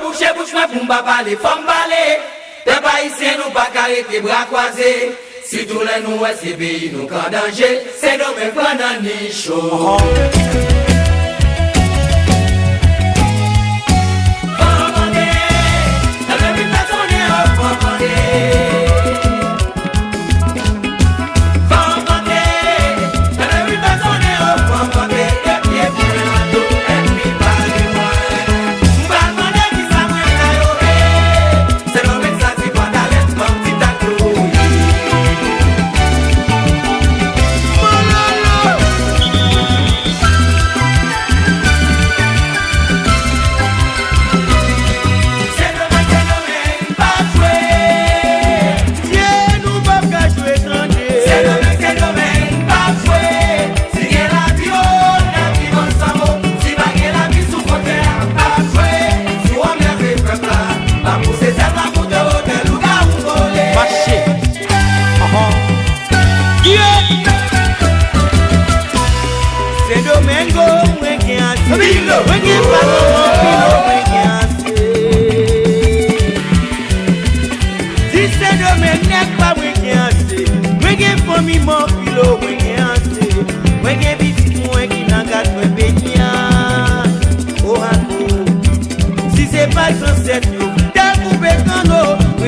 bouche moi pour m'pa parler, faut m'parler. T'es pas ici nous pas carré tes bras croisés. Si tous les nous c'est pays nous en danger, c'est nous même prendre ni chaud.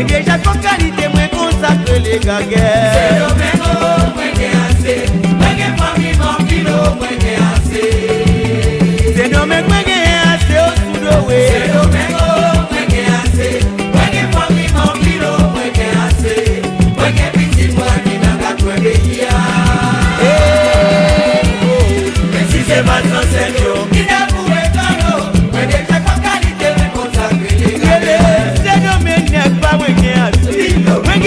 Déjà ton qualité moins consacré les gagues. C'est le même moins que assez. Moins que famille mon kilo moins que assez. C'est le même moins que assez au sous de ouais. C'est le même moins que assez. Moins que famille mon kilo moins que assez. Moins que petit moi qui n'a qu'à toi pays. Mais si c'est pas sans Seigneur, qui n'a trouvé ton eau. Mais déjà ton qualité moins consacré les gagues. C'est le même pas moins que assez. Moins que pas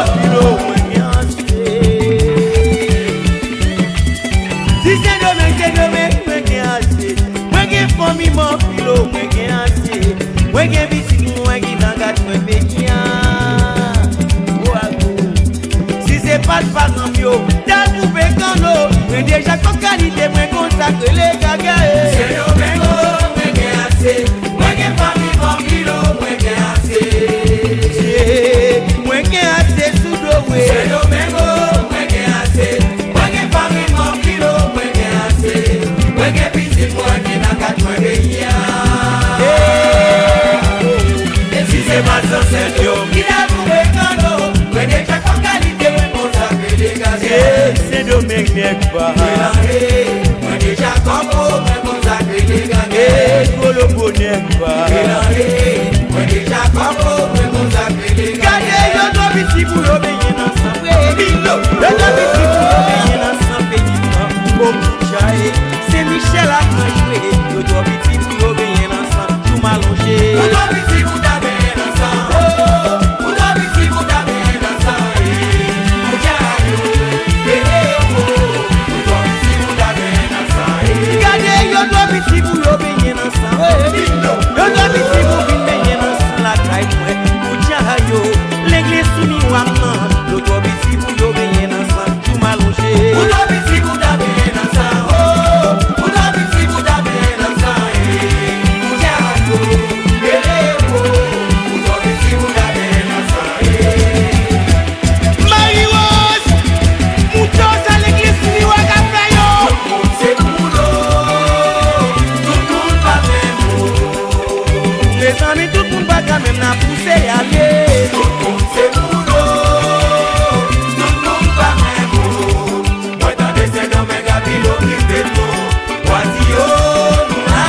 au kilo moins que assez. Si c'est le même moins que assez. Moins que famille mon kilo moins que assez. Moins que petit moi qui n'a qu'à toi pays. Si c'est pas de parents mieux, t'as trouvé ton eau. Mais déjà ton qualité moins consacré les gagues. C'est le même moins que assez. Moins que famille mon kilo moins que assez. Moins que assez sous de ouais. C'est le même moins que assez. Moins que famille mon kilo moins que assez. Moins que petit moi qui n'a qu'à toi pays. Et si c'est pas sans Seigneur, qui n'a trouvé ton eau. Mais déjà ton qualité moins consacré les gars. C'est de mec n'est pas. Moi déjà comme moi consacré les gars. Pour le bonheur pas. Moi déjà comme moi consacré les gars. Gardez yo doit petit pour obéir ensemble. Yo doit petit pour obéir ensemble péditement. Au bouchaille, c'est Michel à jouer. Yo doit petit pour obéir ensemble. Tout m'allonger. Yo doit petit pour t'amener ensemble. Yo doit petit pour t'amener ensemble. Yo doit petit pour t'amener ensemble. Gardez yo doit petit pour obéir ensemble. Yo doit petit pour obéir ensemble la caille moi. Yo l'église soumis ou amant. Yo doit petit pour obéir ensemble. Tout m'allonger. Yo doit petit pour t'amener ensemble. Yo doit petit pour t'amener ensemble. Yo doit petit pour t'amener ensemble. Marie-Rose, moutos à l'église soumis ou à café yo. C'est pour l'eau. Tout le monde va même. Les amis tout le monde va quand même la pousser y aller. Tout le monde c'est pour l'eau. Tout le monde va même. Moi t'en descends dans mes gabines au plus de tout. Voici nous là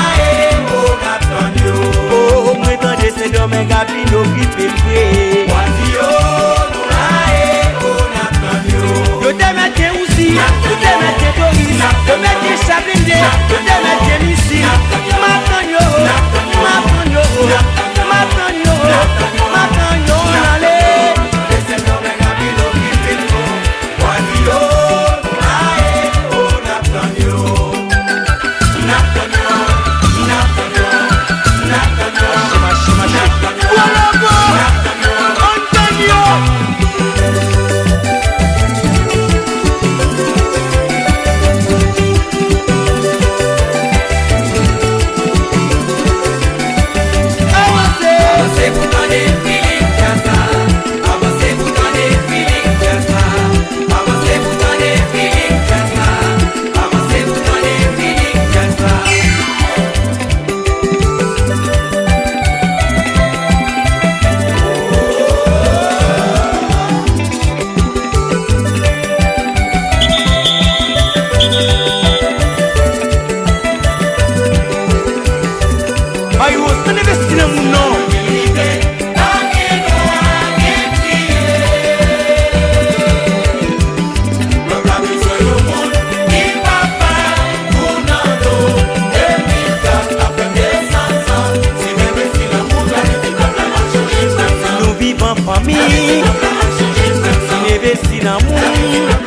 on attend yo. Oh, prétendez c'est dans mes gabines occupé près. Voici nous là on attend yo. Yo te mette aussi, yo te mette Doris, yo mette Chablinde, yo te mette Missy. M'attend yo, m'attend yo, m'attend yo, m'attend Aïe, on investit dans mon nom. Nous vivons en famille, investis dans mon nom.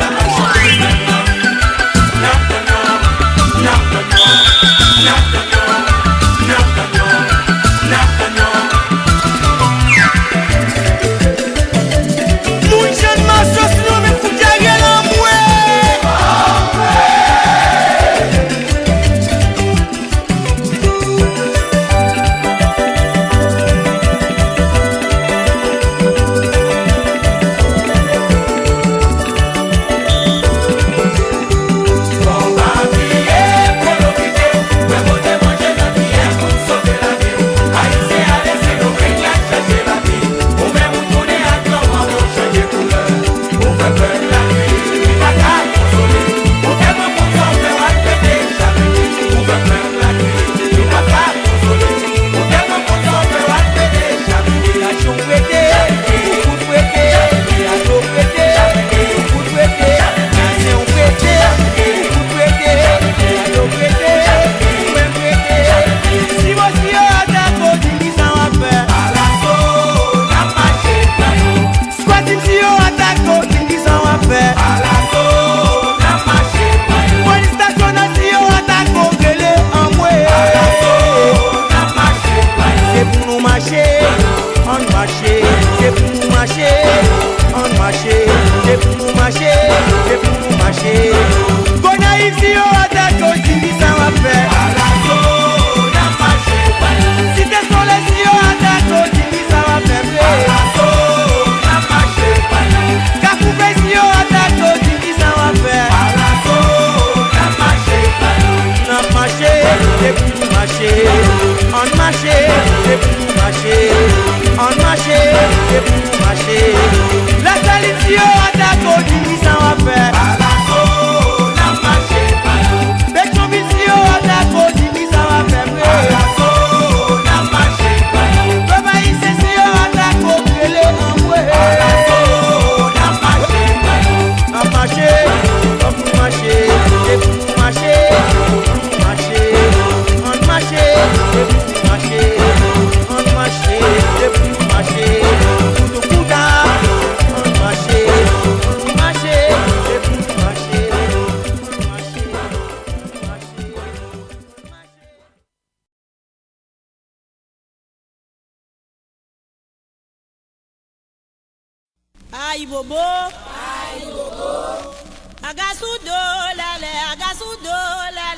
La salition attaque au dimi sans affaire. Aïe bobo, agasudo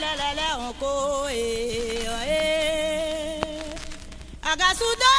lele onko agasudo